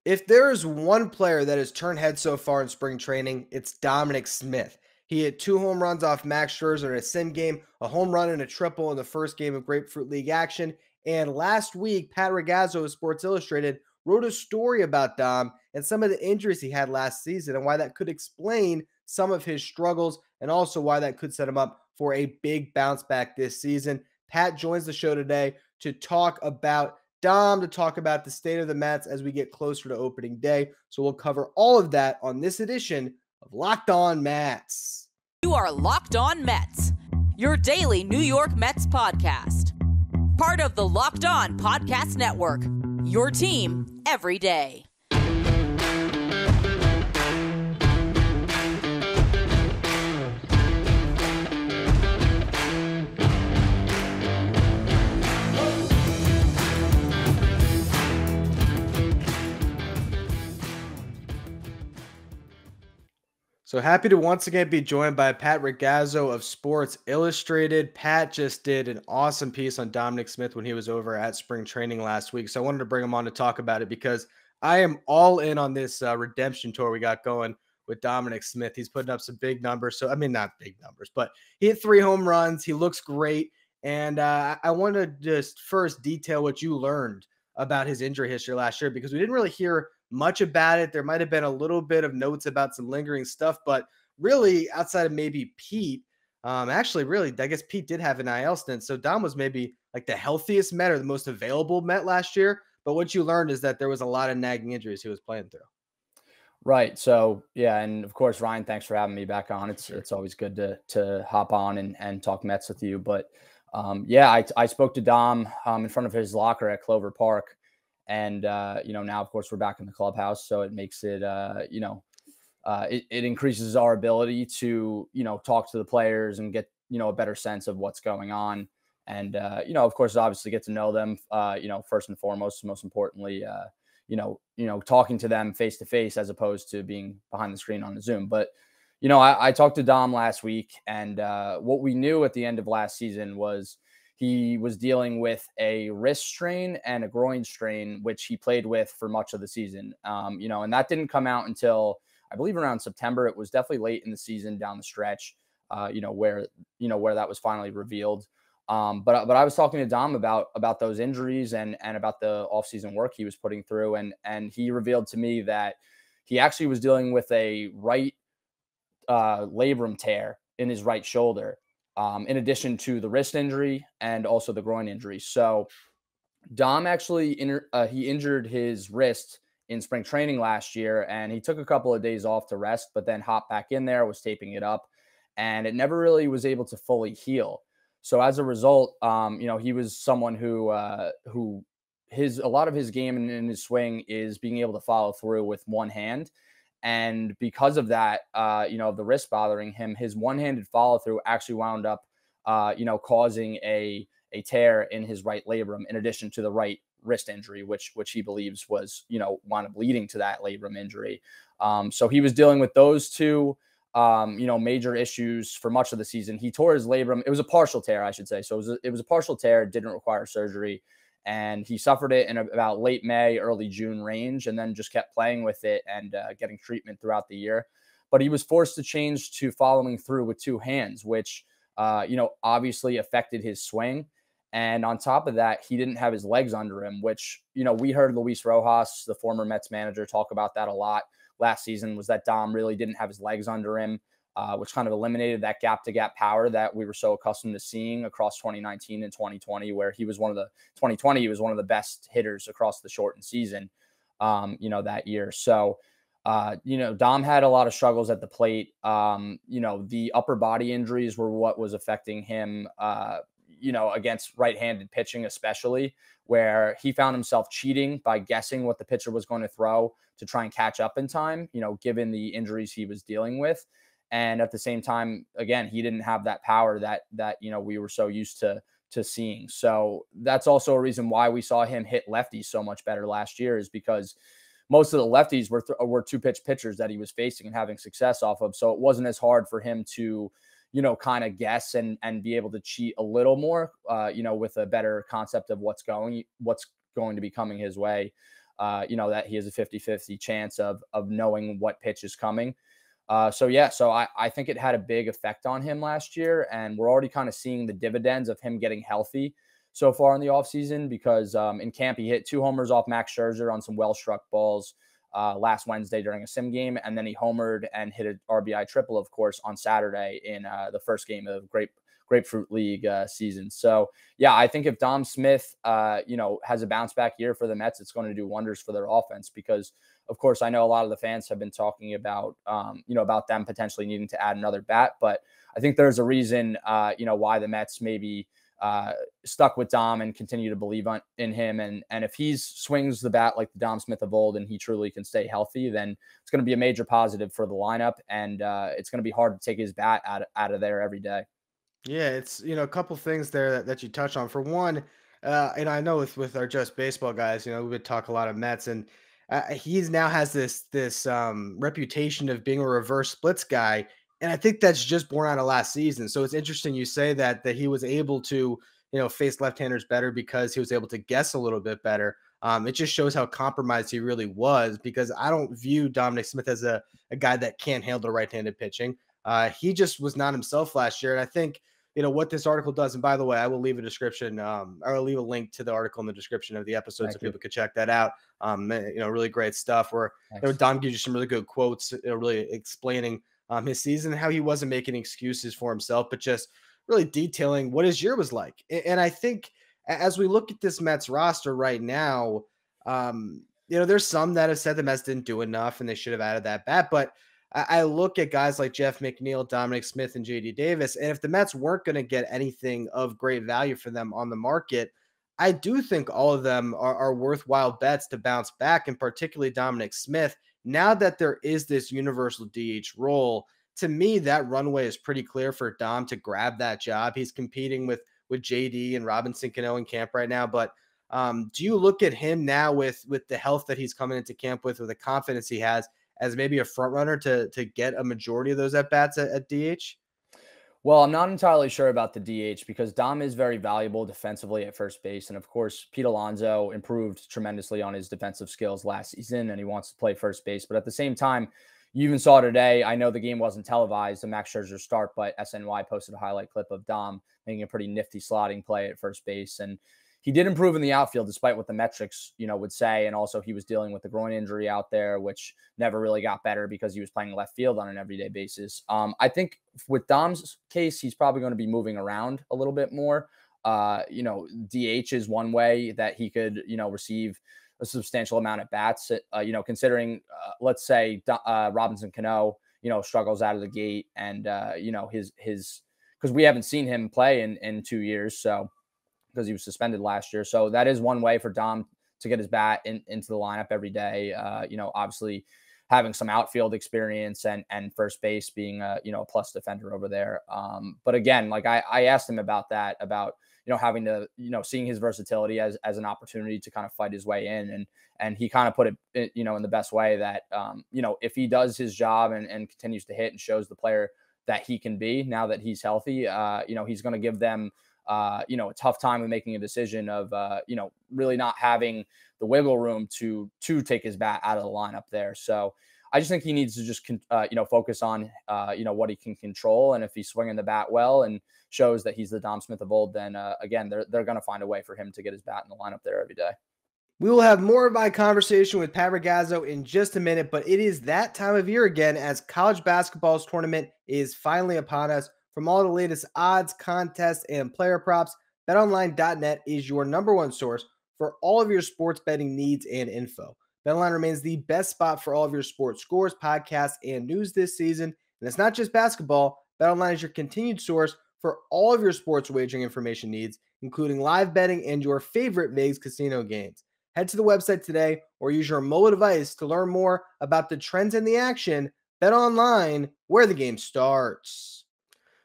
If there is one player that has turned heads so far in spring training, it's Dominic Smith. He hit 2 home runs off Max Scherzer in a sim game, a home run and a triple in the first game of Grapefruit League action. And last week, Pat Ragazzo of Sports Illustrated wrote a story about Dom and some of the injuries he had last season and why that could explain some of his struggles and also why that could set him up for a big bounce back this season. Pat joins the show today to talk about Dom, to talk about the state of the Mets as we get closer to opening day. So we'll cover all of that on this edition of Locked On Mets. You are Locked On Mets, your daily New York Mets podcast. Part of the Locked On Podcast Network, your team every day. So happy to once again be joined by Pat Ragazzo of Sports Illustrated. Pat just did an awesome piece on Dominic Smith when he was over at spring training last week. So I wanted to bring him on to talk about it because I am all in on this redemption tour we got going with Dominic Smith. He's putting up some big numbers. So, I mean, not big numbers, but he hit 3 home runs. He looks great. And I want to just first detail what you learned about his injury history last year because we didn't really hear much about it. There might have been a little bit of notes about some lingering stuff, but really outside of maybe Pete, really, I guess Pete did have an IL stint. So Dom was maybe like the healthiest Met or the most available Met last year. But what you learned is that there was a lot of nagging injuries he was playing through. Right. So, yeah. And of course, Ryan, thanks for having me back on. It's always good to hop on and talk Mets with you. But I spoke to Dom in front of his locker at Clover Park. And, now, of course, we're back in the clubhouse. So it makes it, it increases our ability to, talk to the players and get, a better sense of what's going on. And, of course, obviously get to know them, first and foremost, most importantly, talking to them face to face as opposed to being behind the screen on the Zoom. But, I talked to Dom last week, and what we knew at the end of last season was he was dealing with a wrist strain and a groin strain, which he played with for much of the season. And that didn't come out until I believe around September. It was definitely late in the season down the stretch, where that was finally revealed. But I was talking to Dom about those injuries and about the offseason work he was putting through. And he revealed to me that he actually was dealing with a right labrum tear in his right shoulder, in addition to the wrist injury and also the groin injury. So Dom actually he injured his wrist in spring training last year, and he took a couple of days off to rest, but then hopped back in there, was taping it up, and it never really was able to fully heal. So as a result, he was someone who a lot of his game and his swing is being able to follow through with one hand. And because of that, the wrist bothering him, his one-handed follow through actually wound up, causing a tear in his right labrum, in addition to the right wrist injury, which he believes was, wound up leading to that labrum injury. So he was dealing with those two, major issues for much of the season. He tore his labrum. It was a partial tear, I should say. So it was a partial tear. It didn't require surgery. And he suffered it in about late May, early June range, and then just kept playing with it and getting treatment throughout the year. But he was forced to change to following through with two hands, which, obviously affected his swing. And on top of that, he didn't have his legs under him, which, we heard Luis Rojas, the former Mets manager, talk about that a lot last season, was that Dom really didn't have his legs under him, which kind of eliminated that gap-to-gap power that we were so accustomed to seeing across 2019 and 2020, where he was one of the best hitters across the shortened season, that year. So, Dom had a lot of struggles at the plate. The upper body injuries were what was affecting him, against right-handed pitching, especially, where he found himself cheating by guessing what the pitcher was going to throw to try and catch up in time, given the injuries he was dealing with. And at the same time, again, he didn't have that power that we were so used to seeing. So that's also a reason why we saw him hit lefties so much better last year, is because most of the lefties were two-pitch pitchers that he was facing and having success off of. So it wasn't as hard for him to, kind of guess and be able to cheat a little more, with a better concept of what's going to be coming his way. that he has a 50-50 chance of knowing what pitch is coming. So I think it had a big effect on him last year, and we're already kind of seeing the dividends of him getting healthy so far in the offseason because in camp he hit 2 homers off Max Scherzer on some well-struck balls last Wednesday during a sim game, and then he homered and hit an RBI triple, of course, on Saturday in the first game of Grapefruit League season. So yeah, I think if Dom Smith, has a bounce back year for the Mets, it's going to do wonders for their offense because, of course, I know a lot of the fans have been talking about, about them potentially needing to add another bat, but I think there's a reason, why the Mets maybe stuck with Dom and continue to believe in him. And if he swings the bat like the Dom Smith of old and he truly can stay healthy, then it's going to be a major positive for the lineup. And it's going to be hard to take his bat out of there every day. Yeah, it's a couple things there that you touch on. For one, and I know with our Just Baseball guys, we would talk a lot of Mets, and he's now has this reputation of being a reverse splits guy, and I think that's just born out of last season. So it's interesting you say that he was able to face left-handers better because he was able to guess a little bit better. It just shows how compromised he really was because I don't view Dominic Smith as a guy that can't handle right-handed pitching. He just was not himself last year, and I think what this article does. And by the way, I will leave a description. I'll leave a link to the article in the description of the episode so people could check that out. Really great stuff where Dom gives you some really good quotes, really explaining his season and how he wasn't making excuses for himself, but just really detailing what his year was like. And I think as we look at this Mets roster right now, there's some that have said the Mets didn't do enough and they should have added that bat, but I look at guys like Jeff McNeil, Dominic Smith, and JD Davis, and if the Mets weren't going to get anything of great value for them on the market, I do think all of them are worthwhile bets to bounce back, and particularly Dominic Smith. Now that there is this universal DH role, to me, that runway is pretty clear for Dom to grab that job. He's competing with JD and Robinson Cano in camp right now, but do you look at him now with the health that he's coming into camp with the confidence he has, as maybe a front runner to get a majority of those at bats at DH? Well, I'm not entirely sure about the DH because Dom is very valuable defensively at first base. And of course, Pete Alonso improved tremendously on his defensive skills last season and he wants to play first base. But at the same time, you even saw today, I know the game wasn't televised, the Max Scherzer start, but SNY posted a highlight clip of Dom making a pretty nifty slotting play at first base. And he did improve in the outfield despite what the metrics, would say. And also he was dealing with the groin injury out there, which never really got better because he was playing left field on an everyday basis. I think with Dom's case, he's probably going to be moving around a little bit more. DH is one way that he could, receive a substantial amount of bats, considering, let's say Robinson Cano, struggles out of the gate and, because we haven't seen him play in 2 years. So, because he was suspended last year. So that is one way for Dom to get his bat into the lineup every day. Obviously having some outfield experience and first base being a plus defender over there. But again, like I asked him about that, about, having to, seeing his versatility as an opportunity to kind of fight his way in. And he kind of put it, in the best way that, if he does his job and continues to hit and shows the player that he can be now that he's healthy, he's going to give them, a tough time with making a decision of, really not having the wiggle room to take his bat out of the lineup there. So I just think he needs to just, focus on, what he can control. And if he's swinging the bat well and shows that he's the Dom Smith of old, then again, they're going to find a way for him to get his bat in the lineup there every day. We will have more of my conversation with Pat Ragazzo in just a minute, but it is that time of year again as college basketball's tournament is finally upon us. From all the latest odds, contests, and player props, BetOnline.net is your number one source for all of your sports betting needs and info. BetOnline remains the best spot for all of your sports scores, podcasts, and news this season. And it's not just basketball. BetOnline is your continued source for all of your sports wagering information needs, including live betting and your favorite Vegas casino games. Head to the website today or use your mobile device to learn more about the trends in the action. BetOnline, where the game starts.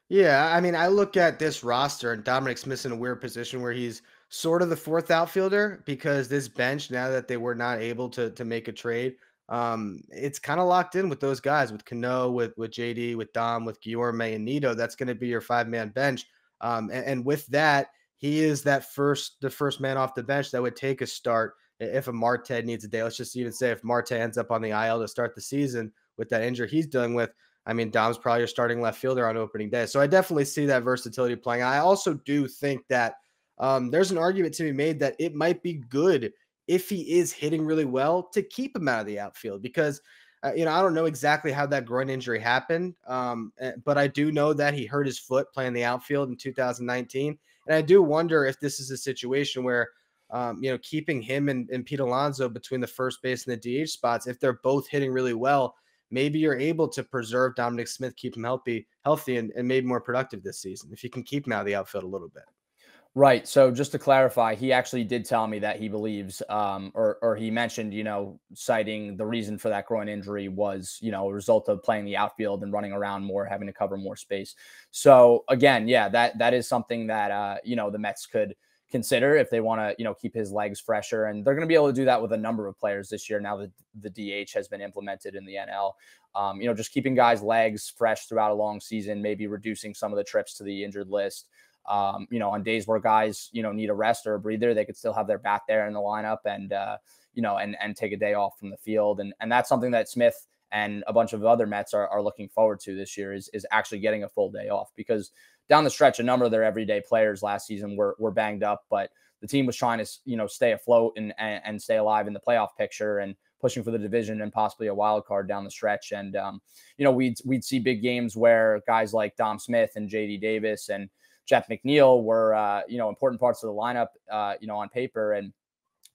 Yeah, I mean, I look at this roster and Dominic Smith's in a weird position where he's sort of the fourth outfielder because this bench, now that they were not able to make a trade, it's kind of locked in with those guys, with Cano, with JD, with Dom, with Guillorme and Nito. That's going to be your 5-man bench. And with that, he is the first man off the bench that would take a start if a Marte needs a day, let's just even say if Marte ends up on the IL to start the season with that injury he's dealing with, I mean, Dom's probably your starting left fielder on opening day. So I definitely see that versatility playing. I also do think that there's an argument to be made that it might be good if he is hitting really well to keep him out of the outfield because, I don't know exactly how that groin injury happened, but I do know that he hurt his foot playing the outfield in 2019. And I do wonder if this is a situation where, keeping him and Pete Alonso between the first base and the DH spots, if they're both hitting really well, maybe you're able to preserve Dominic Smith, keep him healthy and maybe more productive this season if you can keep him out of the outfield a little bit. Right. So just to clarify, he actually did tell me that he believes, or he mentioned, citing the reason for that groin injury was, a result of playing the outfield and running around more, having to cover more space. So again, yeah, that is something that, the Mets could consider if they want to, keep his legs fresher. And they're going to be able to do that with a number of players this year now that the DH has been implemented in the NL. Just keeping guys' legs fresh throughout a long season, maybe reducing some of the trips to the injured list. On days where guys, need a rest or a breather, they could still have their bat there in the lineup and, and take a day off from the field. And that's something that Smith and a bunch of other Mets are looking forward to this year is actually getting a full day off, because down the stretch, a number of their everyday players last season were banged up, but the team was trying to, stay afloat and stay alive in the playoff picture and pushing for the division and possibly a wild card down the stretch. And, we'd see big games where guys like Dom Smith and JD Davis and Jeff McNeil were, important parts of the lineup, on paper, and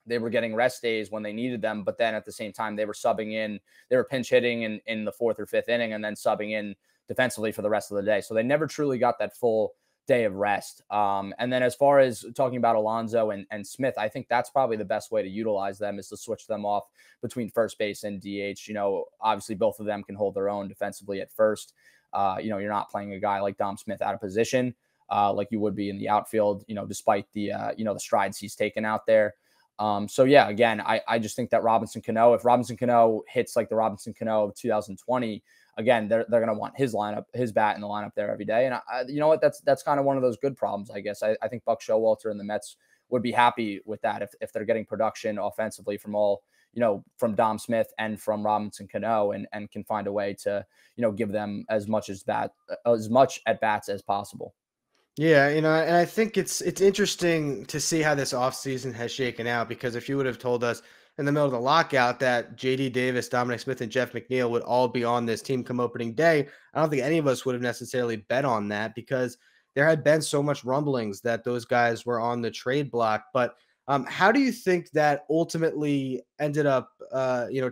they were getting rest days when they needed them. But then at the same time, they were subbing in, they were pinch hitting in the fourth or fifth inning and then subbing in defensively for the rest of the day. So they never truly got that full day of rest. And then as far as talking about Alonso and Smith, I think that's probably the best way to utilize them is to switch them off between first base and DH. Obviously both of them can hold their own defensively at first. You're not playing a guy like Dom Smith out of position. Like you would be in the outfield, despite the, the strides he's taken out there. So yeah, again, I just think that Robinson Cano, if Robinson Cano hits like the Robinson Cano of 2020, again, they're going to want his bat in the lineup there every day. And you know what, that's kind of one of those good problems, I guess. I think Buck Showalter and the Mets would be happy with that if they're getting production offensively from all, from Dom Smith and from Robinson Cano and can find a way to, give them as much at bats as possible. Yeah, and I think it's interesting to see how this offseason has shaken out, because if you would have told us in the middle of the lockout that JD Davis, Dominic Smith, and Jeff McNeil would all be on this team come opening day, I don't think any of us would have necessarily bet on that, because there had been so much rumblings that those guys were on the trade block. But how do you think that ultimately ended up,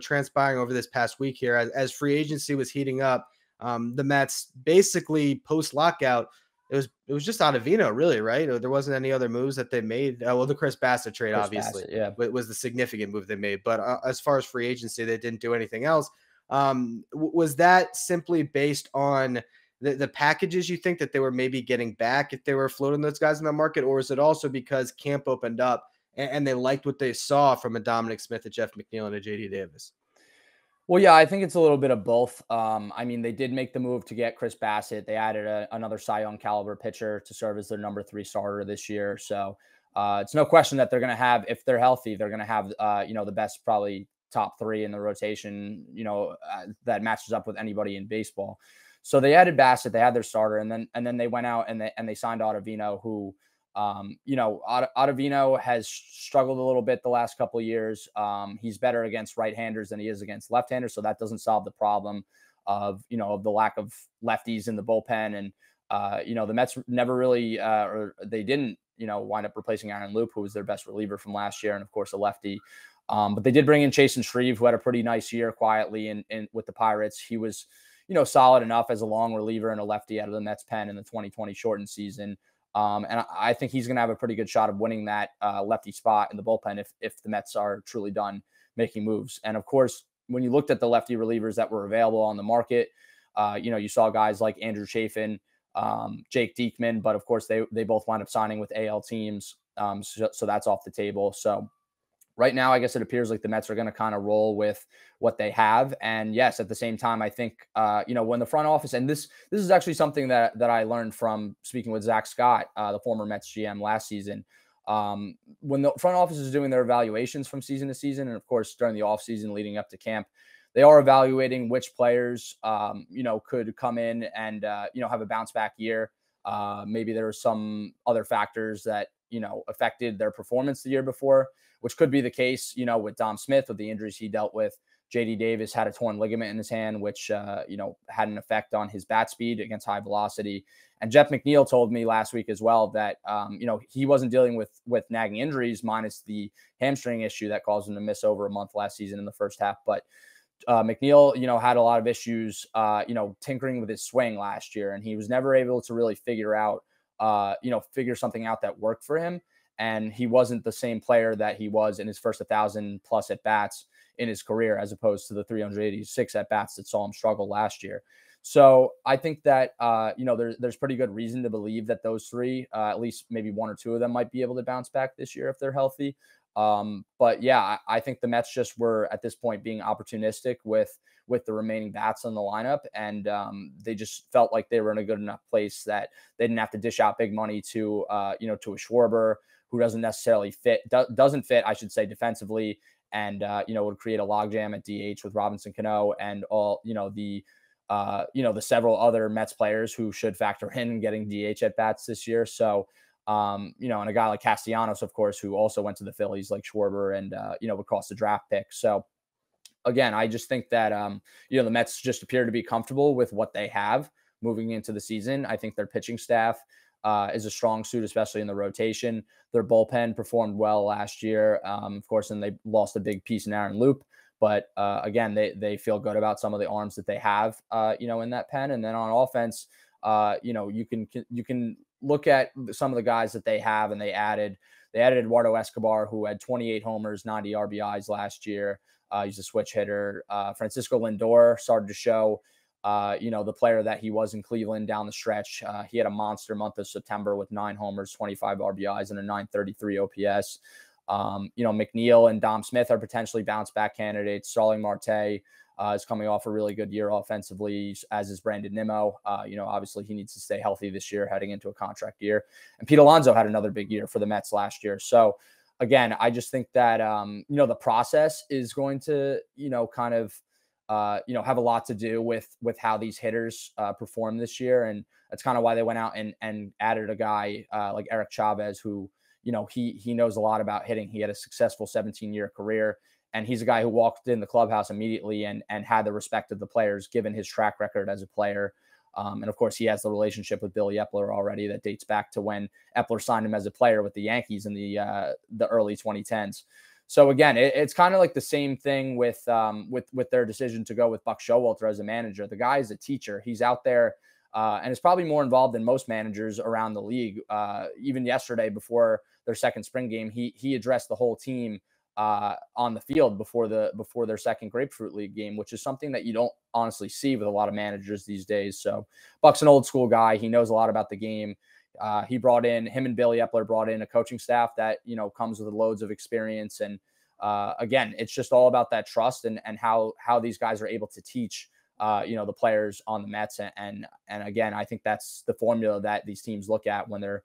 transpiring over this past week here as free agency was heating up? The Mets basically post lockout, it was just Ottavino, really, right? Or there wasn't any other moves that they made. The Chris Bassett trade, obviously, was the significant move they made. But as far as free agency, they didn't do anything else. Was that simply based on the packages you think that they were maybe getting back if they were floating those guys in the market? Or is it also because camp opened up and they liked what they saw from a Dominic Smith, a Jeff McNeil, and a JD Davis? Well, yeah, I think it's a little bit of both. They did make the move to get Chris Bassett. They added another Cy Young caliber pitcher to serve as their number 3 starter this year. So it's no question that they're going to have, if they're healthy, they're going to have, the best probably top 3 in the rotation, that matches up with anybody in baseball. So they added Bassett, they had their starter, and then they went out and they signed Ottavino, who, Ottavino has struggled a little bit the last couple of years. He's better against right-handers than he is against left-handers. So that doesn't solve the problem of the lack of lefties in the bullpen. And, the Mets never really, or they didn't, wind up replacing Aaron Loop, who was their best reliever from last year. And of course, a lefty. But they did bring in Chasen Shreve, who had a pretty nice year quietly in with the Pirates. He was, solid enough as a long reliever and a lefty out of the Mets pen in the 2020 shortened season. And I think he's going to have a pretty good shot of winning that lefty spot in the bullpen if the Mets are truly done making moves. And of course, when you looked at the lefty relievers that were available on the market, you saw guys like Andrew Chafin, Jake Diekman, but of course they both wound up signing with AL teams. So that's off the table. So right now, I guess it appears like the Mets are going to kind of roll with what they have. And yes, at the same time, I think, when the front office, and this is actually something that I learned from speaking with Zach Scott, the former Mets GM last season. When the front office is doing their evaluations from season to season, and of course during the offseason leading up to camp, they are evaluating which players, could come in and, have a bounce back year. Maybe there are some other factors that, affected their performance the year before, which could be the case, with Dom Smith, with the injuries he dealt with. JD Davis had a torn ligament in his hand, which, had an effect on his bat speed against high velocity. And Jeff McNeil told me last week as well that, he wasn't dealing with nagging injuries minus the hamstring issue that caused him to miss over a month last season in the first half. But McNeil, had a lot of issues, tinkering with his swing last year, and he was never able to really figure something out that worked for him. And he wasn't the same player that he was in his first 1,000+ at bats in his career, as opposed to the 386 at bats that saw him struggle last year. So I think that, there's pretty good reason to believe that those three, at least maybe one or two of them, might be able to bounce back this year if they're healthy. But yeah, I think the Mets just were at this point being opportunistic with the remaining bats on the lineup. And they just felt like they were in a good enough place that they didn't have to dish out big money to a Schwarber who doesn't necessarily doesn't fit, I should say, defensively. And, would create a logjam at DH with Robinson Cano and all, the several other Mets players who should factor in getting DH at bats this year. So, and a guy like Castellanos, of course, who also went to the Phillies like Schwarber and, would cost a draft pick. So again, I just think that, the Mets just appear to be comfortable with what they have moving into the season. I think their pitching staff is a strong suit, especially in the rotation. Their bullpen performed well last year, of course, and they lost a big piece in Aaron Loop. But again, they feel good about some of the arms that they have, in that pen. And then on offense, you can look at some of the guys that they have, and they added Eduardo Escobar, who had 28 homers, 90 RBIs last year. He's a switch hitter. Francisco Lindor started to show, the player that he was in Cleveland down the stretch. He had a monster month of September with 9 homers, 25 RBIs, and a 933 OPS. McNeil and Dom Smith are potentially bounce back candidates. Starling Marte is coming off a really good year offensively, as is Brandon Nimmo. Obviously he needs to stay healthy this year heading into a contract year. And Pete Alonso had another big year for the Mets last year. So again, I just think that, the process is going to, have a lot to do with how these hitters perform this year. And that's kind of why they went out and added a guy like Eric Chavez, who, he knows a lot about hitting. He had a successful 17-year career, and he's a guy who walked in the clubhouse immediately and had the respect of the players, given his track record as a player. And of course, he has the relationship with Billy Epler already that dates back to when Epler signed him as a player with the Yankees in the early 2010s. So again, it's kind of like the same thing with their decision to go with Buck Showalter as a manager. The guy is a teacher. He's out there and is probably more involved than most managers around the league. Even yesterday, before their second spring game, he addressed the whole team on the field before their second Grapefruit League game, which is something that you don't honestly see with a lot of managers these days. So Buck's an old school guy. He knows a lot about the game. Him and Billy Epler brought in a coaching staff that, comes with loads of experience. And again, it's just all about that trust and how these guys are able to teach, the players on the Mets. And again, I think that's the formula that these teams look at when they're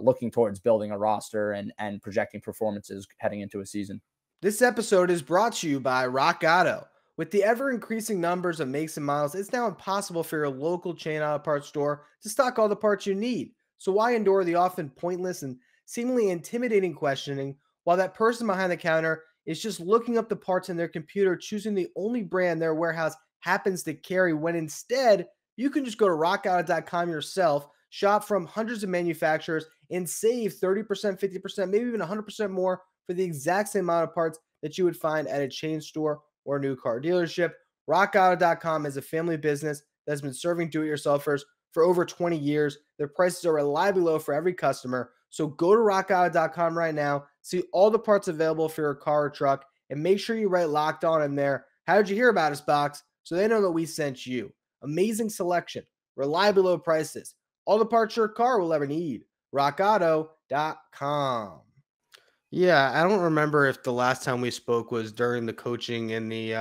looking towards building a roster and projecting performances heading into a season. This episode is brought to you by Ragazzo. With the ever-increasing numbers of makes and models, it's now impossible for your local chain auto parts store to stock all the parts you need. So why endure the often pointless and seemingly intimidating questioning while that person behind the counter is just looking up the parts in their computer, choosing the only brand their warehouse happens to carry, when instead you can just go to rockauto.com yourself, shop from hundreds of manufacturers, and save 30%, 50%, maybe even 100% more for the exact same amount of parts that you would find at a chain store or a new car dealership. RockAuto.com is a family business that's been serving do-it-yourselfers for over 20 years. Their prices are reliably low for every customer. So go to RockAuto.com right now, see all the parts available for your car or truck, and make sure you write Locked On in there. How did you hear about us box? So they know that we sent you. Amazing selection, reliably low prices, all the parts your car will ever need. RockAuto.com. Yeah, I don't remember if the last time we spoke was during the coaching and the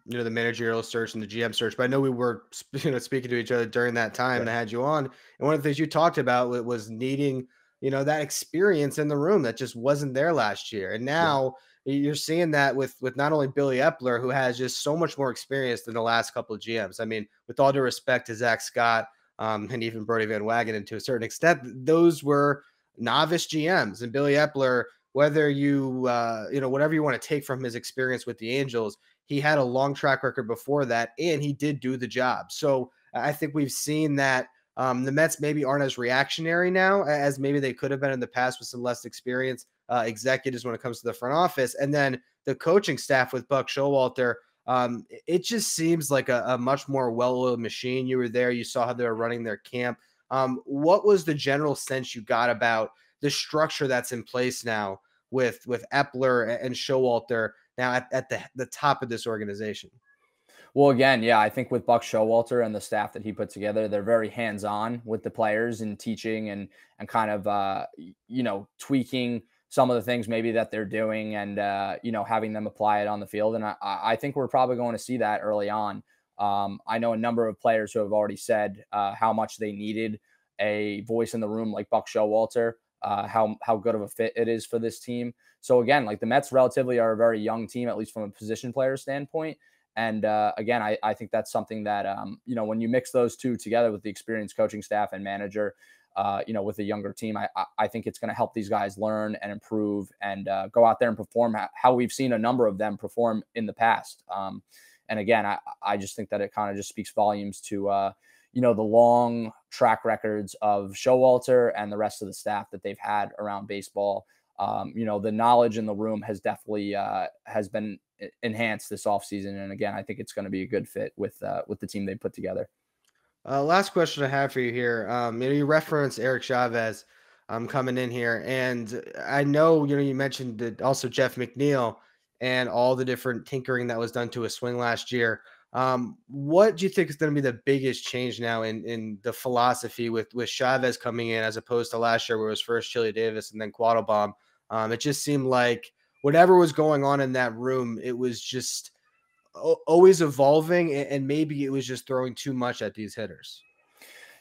the managerial search and the GM search, but I know we were speaking to each other during that time, and I had you on. And one of the things you talked about was needing that experience in the room that just wasn't there last year. And now you're seeing that with not only Billy Epler, who has just so much more experience than the last couple of GMs. I mean, with all due respect to Zach Scott, and even Brody Van Wagenen to a certain extent, those were novice GMs. And Billy Epler, whether whatever you want to take from his experience with the Angels, he had a long track record before that, and he did do the job. So I think we've seen that the Mets maybe aren't as reactionary now as maybe they could have been in the past with some less experience executives when it comes to the front office. And then the coaching staff with Buck Showalter, it just seems like a much more well-oiled machine. You were there, you saw how they were running their camp. What was the general sense you got about the structure that's in place now with Epler and Showalter now at the top of this organization? Well, again, yeah, I think with Buck Showalter and the staff that he put together, they're very hands-on with the players and teaching and kind of tweaking some of the things maybe that they're doing and having them apply it on the field. And I think we're probably going to see that early on. I know a number of players who have already said how much they needed a voice in the room like Buck Showalter, how good of a fit it is for this team. So again, like the Mets relatively are a very young team, at least from a position player standpoint. And again, I think that's something that, when you mix those two together with the experienced coaching staff and manager, with a younger team, I think it's going to help these guys learn and improve and go out there and perform how we've seen a number of them perform in the past. And again, I just think that it kind of just speaks volumes to, the long track records of Showalter and the rest of the staff that they've had around baseball. The knowledge in the room has definitely has been enhanced this offseason. And again, I think it's going to be a good fit with the team they put together. Last question I have for you here. You referenced Eric Chavez coming in here, and I know you mentioned that also Jeff McNeil and all the different tinkering that was done to his swing last year. What do you think is going to be the biggest change now in the philosophy with Chavez coming in as opposed to last year where it was first Chili Davis and then Quattlebaum? It just seemed like whatever was going on in that room, it was just always evolving, and maybe it was just throwing too much at these hitters.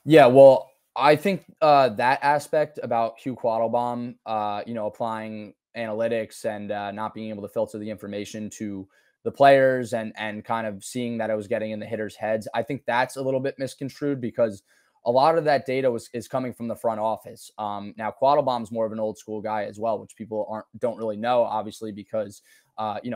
Yeah, well, I think that aspect about Hugh Quattlebaum, applying analytics and not being able to filter the information to the players and kind of seeing that I was getting in the hitters' heads, I think that's a little bit misconstrued because a lot of that data is coming from the front office. Now, Quattlebaum's more of an old school guy as well, which people don't really know, obviously, because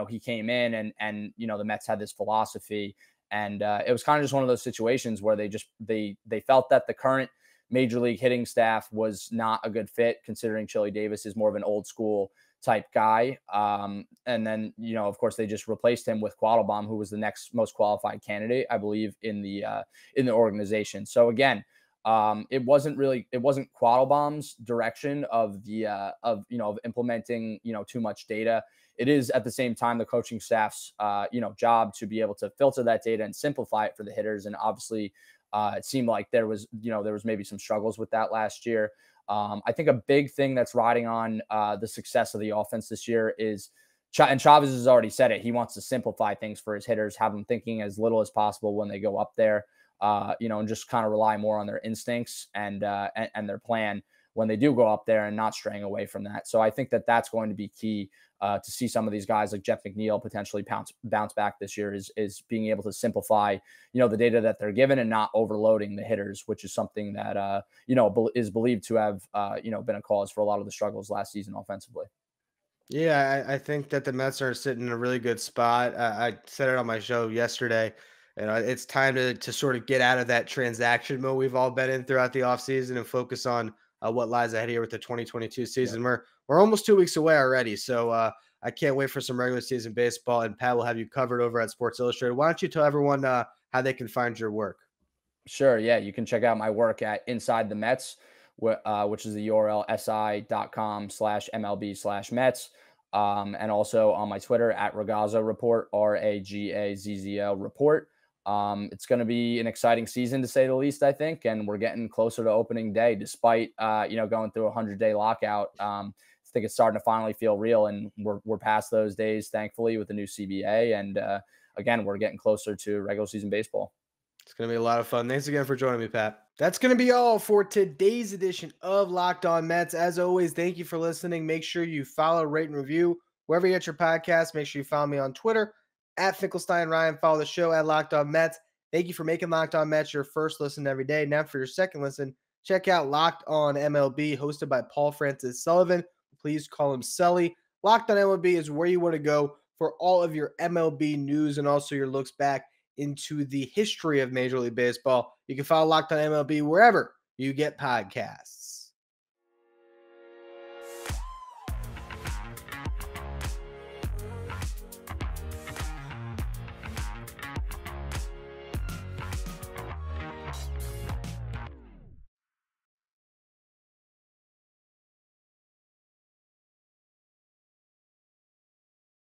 he came in and the Mets had this philosophy, and it was kind of just one of those situations where they felt that the current major league hitting staff was not a good fit, considering Chili Davis is more of an old school type guy. And then, of course, they just replaced him with Quattlebaum, who was the next most qualified candidate, I believe, in the organization. So again, it wasn't Quattlebaum's direction of implementing, too much data. It is at the same time the coaching staff's, job to be able to filter that data and simplify it for the hitters. And obviously, it seemed like there was maybe some struggles with that last year. I think a big thing that's riding on the success of the offense this year is, and Chavez has already said it, he wants to simplify things for his hitters, have them thinking as little as possible when they go up there, and just kind of rely more on their instincts and their plan when they do go up there and not straying away from that. So I think that that's going to be key to see some of these guys like Jeff McNeil potentially bounce back this year is being able to simplify, the data that they're given and not overloading the hitters, which is something that, is believed to have, been a cause for a lot of the struggles last season offensively. Yeah, I think that the Mets are sitting in a really good spot. I said it on my show yesterday. It's time to sort of get out of that transaction mode we've all been in throughout the offseason and focus on what lies ahead here with the 2022 season. Yeah. We're almost 2 weeks away already, so I can't wait for some regular season baseball. And Pat will have you covered over at Sports Illustrated. Why don't you tell everyone how they can find your work? Sure, yeah, you can check out my work at Inside the Mets, which is the URL si.com/MLB/Mets. And also on my Twitter at Ragazzo Report, RAGAZZO Report. It's going to be an exciting season to say the least, I think, and we're getting closer to opening day, despite going through a 100-day lockout. I think it's starting to finally feel real, and we're past those days, thankfully, with the new CBA. And again, we're getting closer to regular season baseball. It's going to be a lot of fun. Thanks again for joining me, Pat. That's going to be all for today's edition of Locked On Mets. As always, thank you for listening. Make sure you follow, rate, and review wherever you get your podcast. Make sure you follow me on Twitter at Finkelstein Ryan. Follow the show at Locked On Mets. Thank you for making Locked On Mets your first listen every day. Now for your second listen, check out Locked On MLB, hosted by Paul Francis Sullivan. Please call him Sully. Locked On MLB is where you want to go for all of your MLB news and also your looks back into the history of Major League Baseball. You can follow Locked On MLB wherever you get podcasts.